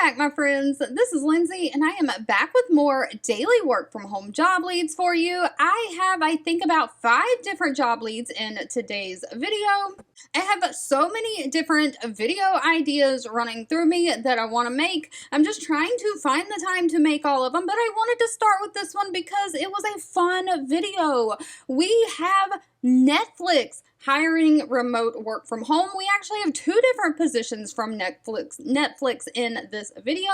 back, my friends. This is Lindsay, and I am back with more daily work from home job leads for you. I think, about 5 different job leads in today's video. I have so many different video ideas running through me that I want to make. I'm just trying to find the time to make all of them, but I wanted to start with this one because it was a fun video. We have Netflix hiring remote work from home. We actually have 2 different positions from Netflix in this video.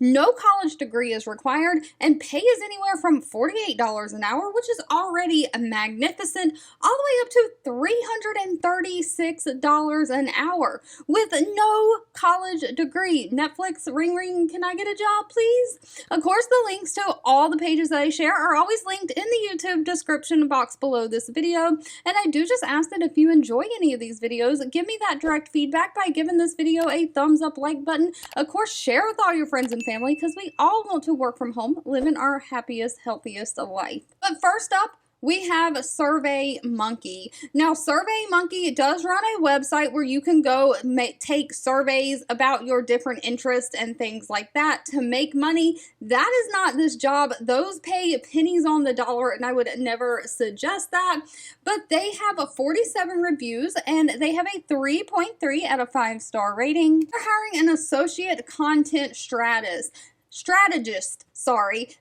No college degree is required, and pay is anywhere from $48 an hour, which is already magnificent, all the way up to $336 an hour with no college degree. Netflix, ring ring, can I get a job, please? Of course, the links to all the pages that I share are always linked in the YouTube description box below this video. And I do just ask that if you enjoy any of these videos, give me that direct feedback by giving this video a thumbs up like button. Of course, share with all your friends and family because we all want to work from home, living our happiest, healthiest life. But first up, we have SurveyMonkey. Now, SurveyMonkey does run a website where you can go take surveys about your different interests and things like that to make money. That is not this job. Those pay pennies on the dollar, and I would never suggest that. But they have 47 reviews, and they have a 3.3 out of 5-star rating. They're hiring an associate content strategist.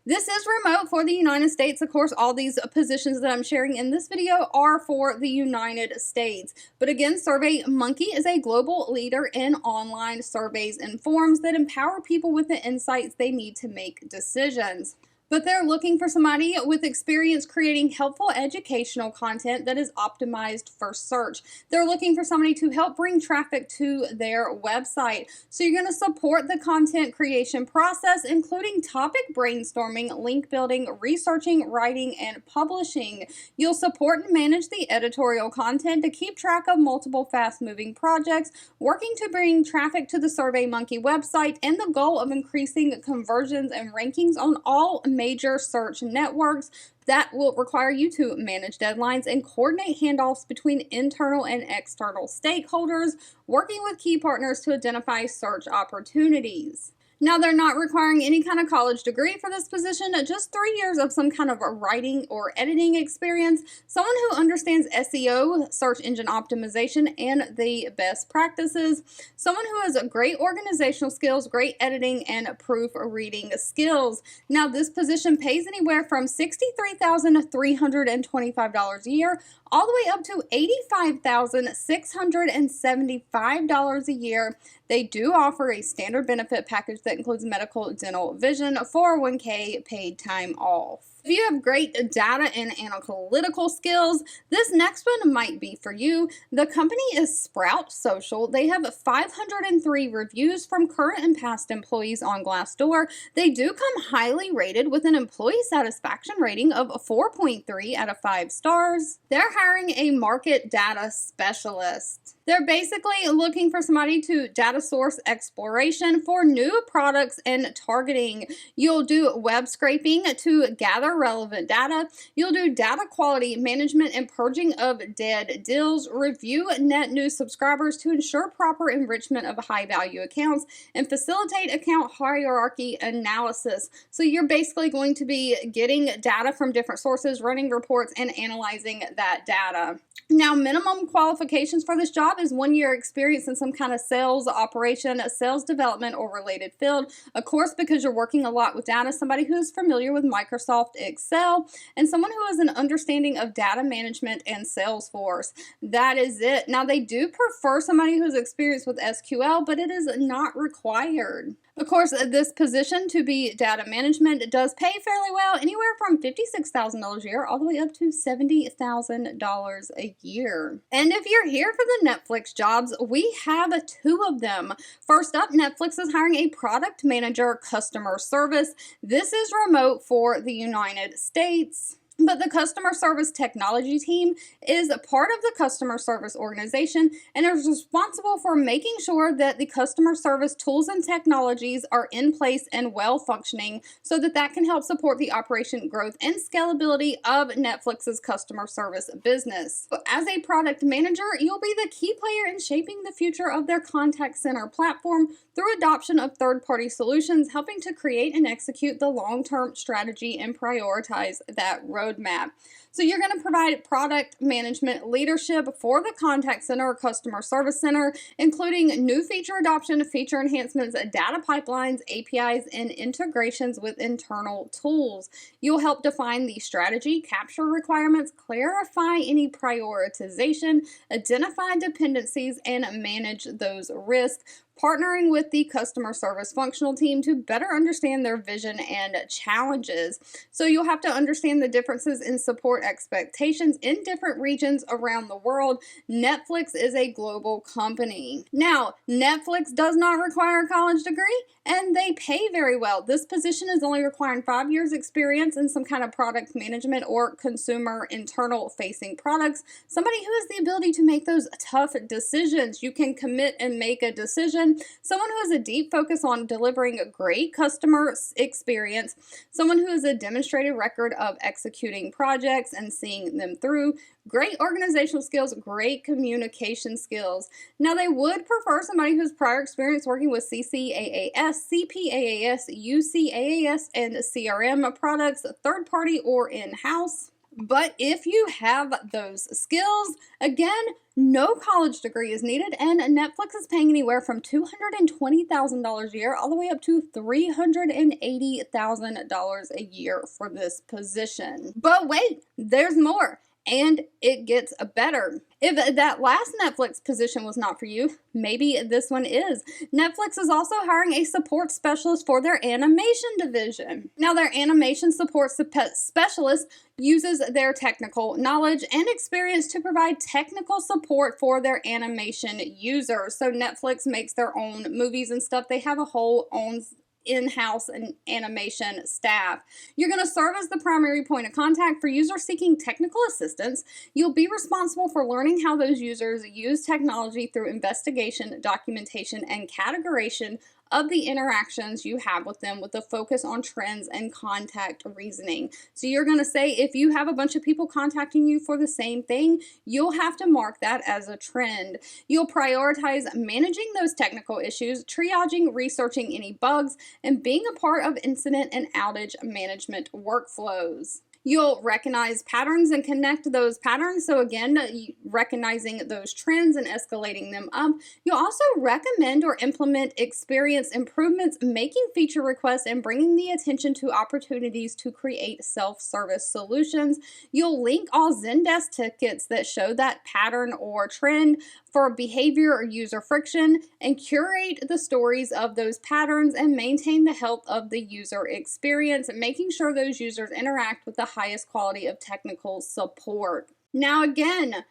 This is remote for the United States. Of course, all these positions that I'm sharing in this video are for the United States. But again, SurveyMonkey is a global leader in online surveys and forms that empower people with the insights they need to make decisions. But they're looking for somebody with experience creating helpful educational content that is optimized for search. They're looking for somebody to help bring traffic to their website. So you're going to support the content creation process, including topic brainstorming, link building, researching, writing, and publishing. You'll support and manage the editorial content to keep track of multiple fast-moving projects, working to bring traffic to the SurveyMonkey website, and the goal of increasing conversions and rankings on all major search networks. That will require you to manage deadlines and coordinate handoffs between internal and external stakeholders, working with key partners to identify search opportunities. Now, they're not requiring any kind of college degree for this position, just 3 years of some kind of writing or editing experience, someone who understands SEO, search engine optimization, and the best practices, someone who has great organizational skills, great editing, and proofreading skills. Now, this position pays anywhere from $63,325 a year, all the way up to $85,675 a year. They do offer a standard benefit package that includes medical, dental, vision, 401k, paid time off. If you have great data and analytical skills, this next one might be for you. The company is Sprout Social. They have 503 reviews from current and past employees on Glassdoor. They do come highly rated with an employee satisfaction rating of 4.3 out of 5 stars. They're hiring a market data specialist. They're basically looking for somebody to data source exploration for new products and targeting. You'll do web scraping to gather relevant data. You'll do data quality management and purging of dead deals, review net new subscribers to ensure proper enrichment of high-value accounts, and facilitate account hierarchy analysis. So you're basically going to be getting data from different sources, running reports, and analyzing that data. Now, minimum qualifications for this job is 1 year experience in some kind of sales operation, sales development, or related field. Of course, because you're working a lot with data, somebody who is familiar with Microsoft Excel, and someone who has an understanding of data management and Salesforce. That is it. Now, they do prefer somebody who's experienced with SQL, but it is not required. Of course, this position to be data management does pay fairly well, anywhere from $56,000 a year all the way up to $70,000 a year. And if you're here for the Netflix jobs, we have 2 of them. First up, Netflix is hiring a product manager customer service. This is remote for the United States. But the customer service technology team is a part of the customer service organization and is responsible for making sure that the customer service tools and technologies are in place and well functioning so that that can help support the operation growth and scalability of Netflix's customer service business. As a product manager, you'll be the key player in shaping the future of their contact center platform through adoption of third-party solutions, helping to create and execute the long-term strategy and prioritize that roadmap. So you're going to provide product management leadership for the contact center or customer service center, including new feature adoption, feature enhancements, data pipelines, APIs, and integrations with internal tools. You'll help define the strategy, capture requirements, clarify any prioritization, identify dependencies, and manage those risks, partnering with the customer service functional team to better understand their vision and challenges. So you'll have to understand the differences in support expectations in different regions around the world. Netflix is a global company. Now, Netflix does not require a college degree, and they pay very well. This position is only requiring 5 years experience in some kind of product management or consumer internal facing products. Somebody who has the ability to make those tough decisions. You can commit and make a decision. Someone who has a deep focus on delivering a great customer experience. Someone who has a demonstrated record of executing projects and seeing them through. Great organizational skills, great communication skills. Now, they would prefer somebody who's prior experience working with CCAAS, CPAAS, UCAAS, and CRM products, third party or in-house. But if you have those skills, again, no college degree is needed, and Netflix is paying anywhere from $220,000 a year all the way up to $380,000 a year for this position. But wait, there's more. And it gets better. If that last Netflix position was not for you, maybe this one is. Netflix is also hiring a support specialist for their animation division. Now, their animation support specialist uses their technical knowledge and experience to provide technical support for their animation users. So Netflix makes their own movies and stuff. They have a whole own in-house and animation staff. You're going to serve as the primary point of contact for users seeking technical assistance. You'll be responsible for learning how those users use technology through investigation, documentation, and categorization of the interactions you have with them with a focus on trends and contact reasoning. So you're going to say if you have a bunch of people contacting you for the same thing, you'll have to mark that as a trend. You'll prioritize managing those technical issues, triaging, researching any bugs, and being a part of incident and outage management workflows. You'll recognize patterns and connect those patterns. So again, recognizing those trends and escalating them up. You'll also recommend or implement experience improvements, making feature requests, and bringing the attention to opportunities to create self-service solutions. You'll link all Zendesk tickets that show that pattern or trend for behavior or user friction, and curate the stories of those patterns and maintain the health of the user experience, making sure those users interact with the highest quality of technical support. Now again,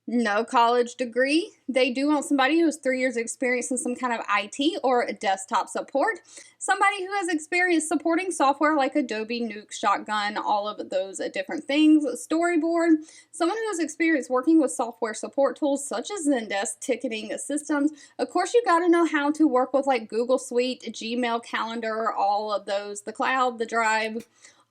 no college degree. They do want somebody who has 3 years experience in some kind of IT or desktop support. Somebody who has experience supporting software like Adobe, Nuke, Shotgun, all of those different things. Storyboard. Someone who has experience working with software support tools such as Zendesk, ticketing systems. Of course, you got to know how to work with like Google Suite, Gmail, Calendar, all of those, the cloud, the drive,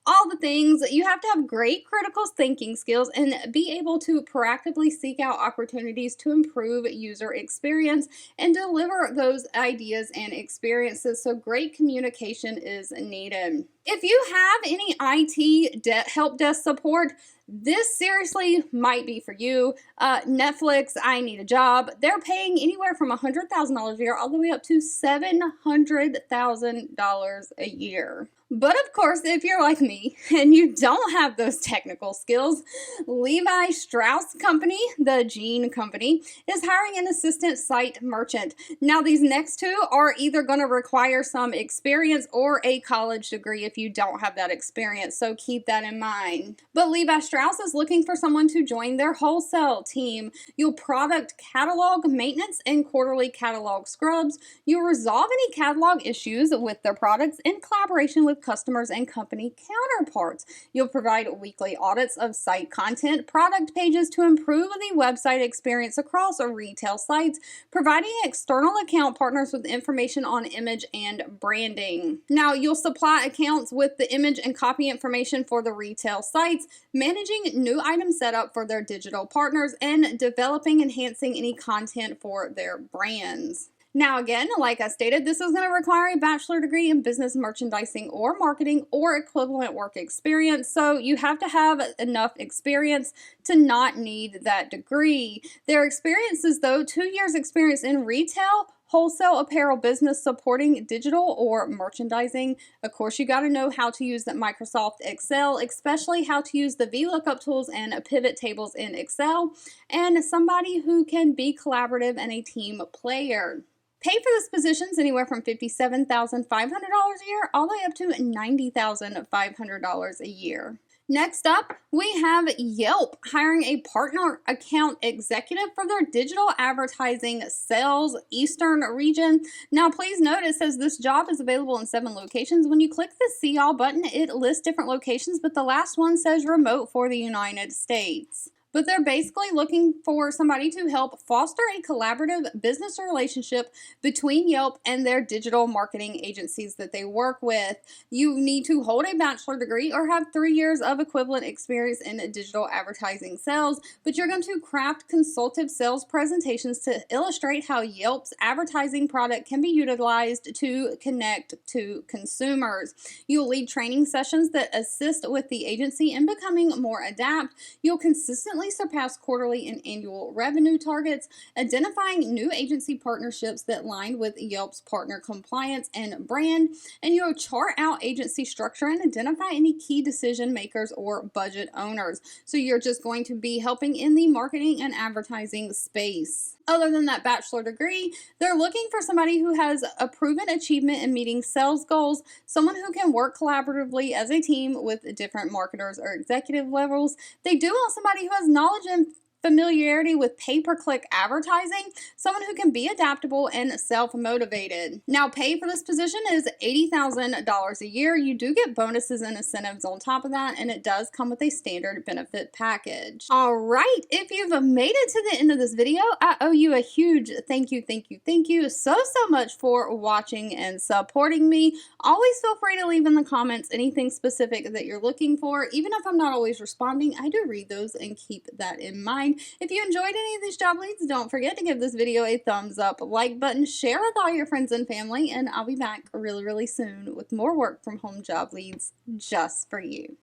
all the things. You have to have great critical thinking skills and be able to proactively seek out opportunities to improve user experience and deliver those ideas and experiences. So great communication is needed. If you have any IT help desk support, this seriously might be for you. Netflix, I need a job. They're paying anywhere from $100,000 a year all the way up to $700,000 a year. But of course, if you're like me and you don't have those technical skills, Levi Strauss Company, the jean company, is hiring an assistant site merchant. Now, these next two are either going to require some experience or a college degree if if you don't have that experience, so keep that in mind. But Levi Strauss is looking for someone to join their wholesale team. You'll product catalog maintenance and quarterly catalog scrubs. You'll resolve any catalog issues with their products in collaboration with customers and company counterparts. You'll provide weekly audits of site content, product pages to improve the website experience across retail sites, providing external account partners with information on image and branding. Now, you'll supply accounts with the image and copy information for the retail sites, managing new item setup for their digital partners, and developing, enhancing any content for their brands. Now, again, like I stated, this is going to require a bachelor degree in business, merchandising, or marketing, or equivalent work experience. So you have to have enough experience to not need that degree. Their experience is, though, 2 years experience in retail, wholesale apparel business supporting digital or merchandising. Of course, you got to know how to use that Microsoft Excel, especially how to use the VLOOKUP tools and pivot tables in Excel, and somebody who can be collaborative and a team player. Pay for this position is anywhere from $57,500 a year all the way up to $90,500 a year. Next up, we have Yelp hiring a partner account executive for their digital advertising sales Eastern region. Now, please note it says this job is available in 7 locations. When you click the See All button, it lists different locations, but the last one says remote for the United States. But they're basically looking for somebody to help foster a collaborative business relationship between Yelp and their digital marketing agencies that they work with. You need to hold a bachelor degree or have 3 years of equivalent experience in digital advertising sales, but you're going to craft consultative sales presentations to illustrate how Yelp's advertising product can be utilized to connect to consumers. You'll lead training sessions that assist with the agency in becoming more adept. You'll consistently surpass quarterly and annual revenue targets, identifying new agency partnerships that align with Yelp's partner compliance and brand, and you'll chart out agency structure and identify any key decision makers or budget owners. So you're just going to be helping in the marketing and advertising space. Other than that bachelor degree, they're looking for somebody who has a proven achievement in meeting sales goals, someone who can work collaboratively as a team with different marketers or executive levels. They do want somebody who has knowledge and familiarity with pay-per-click advertising, someone who can be adaptable and self-motivated. Now, pay for this position is $80,000 a year. You do get bonuses and incentives on top of that, and it does come with a standard benefit package. All right, if you've made it to the end of this video, I owe you a huge thank you so much for watching and supporting me. Always feel free to leave in the comments anything specific that you're looking for. Even if I'm not always responding, I do read those and keep that in mind. If you enjoyed any of these job leads, don't forget to give this video a thumbs up, like button, share with all your friends and family, and I'll be back really soon with more work from home job leads just for you.